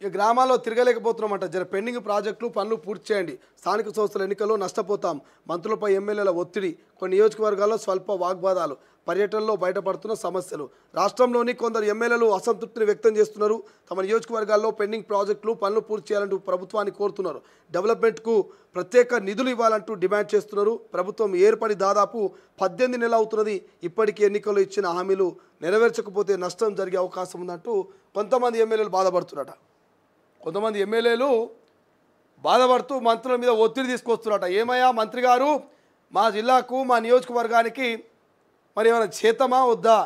ఈ గ్రామాల్లో తిరగలేకపోతున్నామంట. జర పెండింగ్ ప్రాజెక్టులు పనులు పూర్తి చేయండి. స్థానిక సంస్థల ఎన్నికల్లో నష్టపోతాం. మంత్రులపై ఎమ్మెల్యేల ఒత్తిడి. కొన్ని నియోజకవర్గాల్లో స్వల్ప వాగ్వాదాలు. పర్యటనలో బయటపడుతున్న సమస్యలు. రాష్ట్రంలోని కొందరు ఎమ్మెల్యేలు అసంతృప్తిని వ్యక్తం చేస్తున్నారు. తమ నియోజకవర్గాల్లో పెండింగ్ ప్రాజెక్టులు పనులు పూర్తి చేయాలంటూ ప్రభుత్వాన్ని కోరుతున్నారు. డెవలప్మెంట్కు ప్రత్యేక నిధులు ఇవ్వాలంటూ డిమాండ్ చేస్తున్నారు. ప్రభుత్వం ఏర్పడి దాదాపు 18 నెలలు అవుతున్నది. ఇప్పటికీ ఎన్నికల్లో ఇచ్చిన హామీలు నెరవేర్చకపోతే నష్టం జరిగే అవకాశం ఉందంటూ కొంతమంది ఎమ్మెల్యేలు బాధపడుతున్నారట. కొంతమంది ఎమ్మెల్యేలు బాధపడుతూ మంత్రుల మీద ఒత్తిడి తీసుకొస్తున్నారట. ఏమయ్యా మంత్రి గారు, మా జిల్లాకు మా నియోజకవర్గానికి మరి ఏమైనా చేతమా వద్దా?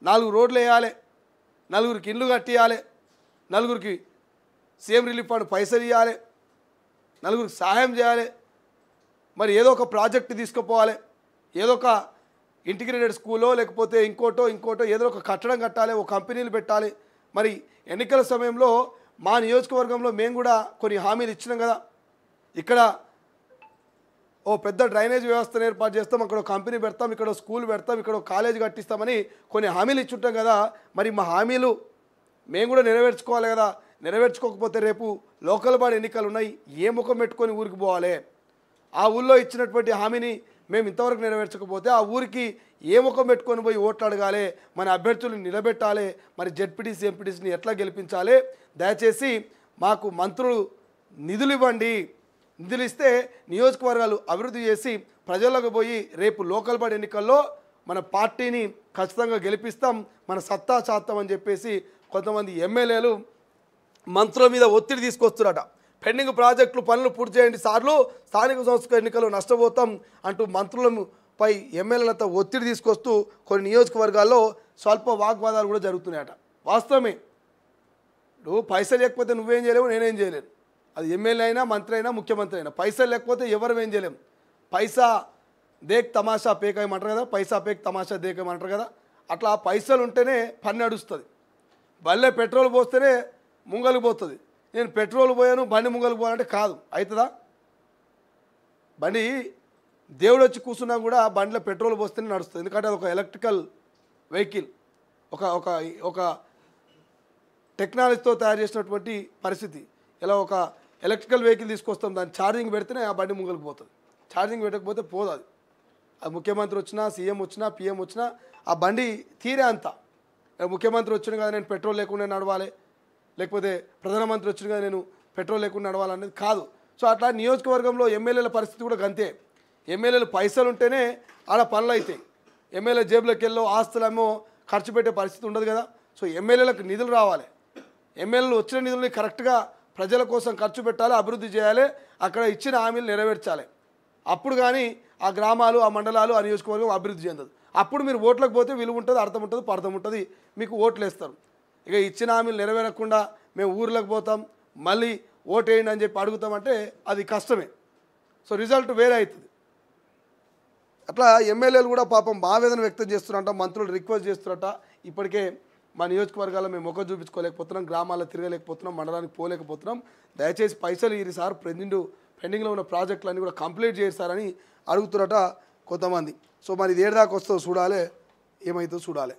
4 రోడ్లు వేయాలి, 4గురికి ఇండ్లు కట్టియాలి, 4గురికి సీఎం రిలీఫ్ ఫండ్ పైసలు ఇవ్వాలి, 4గురికి సహాయం చేయాలి, మరి ఏదో ఒక ప్రాజెక్టు తీసుకుపోవాలి, ఏదో ఒక ఇంటిగ్రేటెడ్ స్కూలో లేకపోతే ఇంకోటో ఏదో ఒక కట్టడం కట్టాలి, ఒక కంపెనీలు పెట్టాలి. మరి ఎన్నికల సమయంలో మా నియోజకవర్గంలో మేము కూడా కొన్ని హామీలు ఇచ్చినాం కదా. ఇక్కడ ఓ పెద్ద డ్రైనేజ్ వ్యవస్థను ఏర్పాటు చేస్తాం, అక్కడ కంపెనీ పెడతాం, ఇక్కడ స్కూల్ పెడతాం, ఇక్కడ కాలేజ్ కట్టిస్తామని కొన్ని హామీలు ఇచ్చుంటాం కదా. మరి మా హామీలు మేము కూడా నెరవేర్చుకోవాలి కదా. నెరవేర్చుకోకపోతే రేపు లోకల్ బాడీ ఎన్నికలు ఉన్నాయి, ఏ ముఖం పెట్టుకొని ఊరికి పోవాలి? ఆ ఊళ్ళో ఇచ్చినటువంటి హామీని మేము ఇంతవరకు నెరవేర్చకపోతే ఆ ఊరికి ఏ ముఖం పెట్టుకొని పోయి ఓట్లు అడగాలి? మన అభ్యర్థులను నిలబెట్టాలి. మరి జెడ్పీటీసీ ఎంపీటీసీని ఎట్లా గెలిపించాలి? దయచేసి మాకు మంత్రులు నిధులు ఇవ్వండి. నిధులు ఇస్తే నియోజకవర్గాలు అభివృద్ధి చేసి ప్రజలకు పోయి రేపు లోకల్ బాడీ ఎన్నికల్లో మన పార్టీని ఖచ్చితంగా గెలిపిస్తాం, మన సత్తా చాస్తాం అని చెప్పేసి కొంతమంది ఎమ్మెల్యేలు మంత్రుల మీద ఒత్తిడి తీసుకొస్తున్నారట. పెండింగ్ ప్రాజెక్టులు పనులు పూర్తి చేయండి సార్లు, స్థానిక సంస్థల ఎన్నికల్లో నష్టపోతాం అంటూ మంత్రులపై ఎమ్మెల్యేలతో ఒత్తిడి తీసుకొస్తూ కొన్ని నియోజకవర్గాల్లో స్వల్ప వాగ్వాదాలు కూడా జరుగుతున్నాయట. వాస్తవమే, నువ్వు పైసలు లేకపోతే నువ్వేం చేయలేవు, నేనేం చేయలేను. అది ఎమ్మెల్యే అయినా మంత్రి అయినా ముఖ్యమంత్రి అయినా పైసలు లేకపోతే ఎవరు ఏం చేయలేము. పైసా దేక్ తమాషా పేకేయమంటారు కదా, పైసా పేక్ తమాషా దేకేయమంటారు కదా. అట్లా పైసలు ఉంటేనే పని నడుస్తుంది. బల్లే పెట్రోల్ పోస్తేనే ముంగలికి పోతుంది. నేను పెట్రోల్ పోయాను బండి ముంగలికి పోవాలంటే కాదు, అవుతుందా? బండి దేవుడు వచ్చి కూర్చున్నా కూడా బండిలో పెట్రోల్ పోస్తేనే నడుస్తుంది. ఎందుకంటే అది ఒక ఎలక్ట్రికల్ వెహికల్, ఒక టెక్నాలజీతో తయారు చేసినటువంటి పరిస్థితి. ఇలా ఒక ఎలక్ట్రికల్ వెహికల్ తీసుకొస్తాం, దాన్ని ఛార్జింగ్ పెడితేనే ఆ బండి ముంగలికి పోతుంది. ఛార్జింగ్ పెట్టకపోతే పోదు. అది ముఖ్యమంత్రి వచ్చినా, సీఎం వచ్చినా, పిఎం వచ్చినా ఆ బండి తీరే అంత. ముఖ్యమంత్రి వచ్చిన కదా నేను పెట్రోల్ లేకుండా నడవాలి, లేకపోతే ప్రధానమంత్రి వచ్చిన కదా నేను పెట్రోల్ లేకుండా నడవాలనేది కాదు. సో అట్లా నియోజకవర్గంలో ఎమ్మెల్యేల పరిస్థితి కూడా గంతే. ఎమ్మెల్యేలు పైసలు ఉంటేనే ఆడ పనులు అవుతాయి. ఎమ్మెల్యే జేబులోకి వెళ్ళో ఆస్తులేమో ఖర్చు పెట్టే పరిస్థితి ఉండదు కదా. సో ఎమ్మెల్యేలకు నిధులు రావాలి. ఎమ్మెల్యేలు వచ్చిన నిధులని కరెక్ట్గా ప్రజల కోసం ఖర్చు పెట్టాలి, అభివృద్ధి చేయాలి, అక్కడ ఇచ్చిన హామీలు నెరవేర్చాలి. అప్పుడు కానీ ఆ గ్రామాలు, ఆ మండలాలు, ఆ నియోజకవర్గం అభివృద్ధి చెందదు. అప్పుడు మీరు ఓట్లకు పోతే విలువ ఉంటుంది, అర్థం ఉంటుంది, పర్థం ఉంటుంది, మీకు ఓట్లు వేస్తారు. ఇక ఇచ్చిన హామీలు నెరవేరకుండా మేము ఊర్లకు పోతాం, మళ్ళీ ఓటు వేయండి అని చెప్పి అడుగుతామంటే అది కష్టమే. సో రిజల్ట్ వేరే అవుతుంది. అట్లా ఎమ్మెల్యేలు కూడా పాపం ఆవేదన వ్యక్తం చేస్తున్నారట, మంత్రులు రిక్వెస్ట్ చేస్తున్నారట. ఇప్పటికే మా నియోజకవర్గాల్లో మేము ముఖం చూపించుకోలేకపోతున్నాం, గ్రామాల్లో తిరగలేకపోతున్నాం, మండలానికి పోలేకపోతున్నాం, దయచేసి పైసలు ఇరి సార్, పెండింగ్లో ఉన్న ప్రాజెక్టులన్నీ కూడా కంప్లీట్ చేస్తారని అడుగుతున్నారట కొంతమంది. సో మరి ఇది ఏడు దాకా వస్తుందో చూడాలి, ఏమవుతుందో చూడాలి.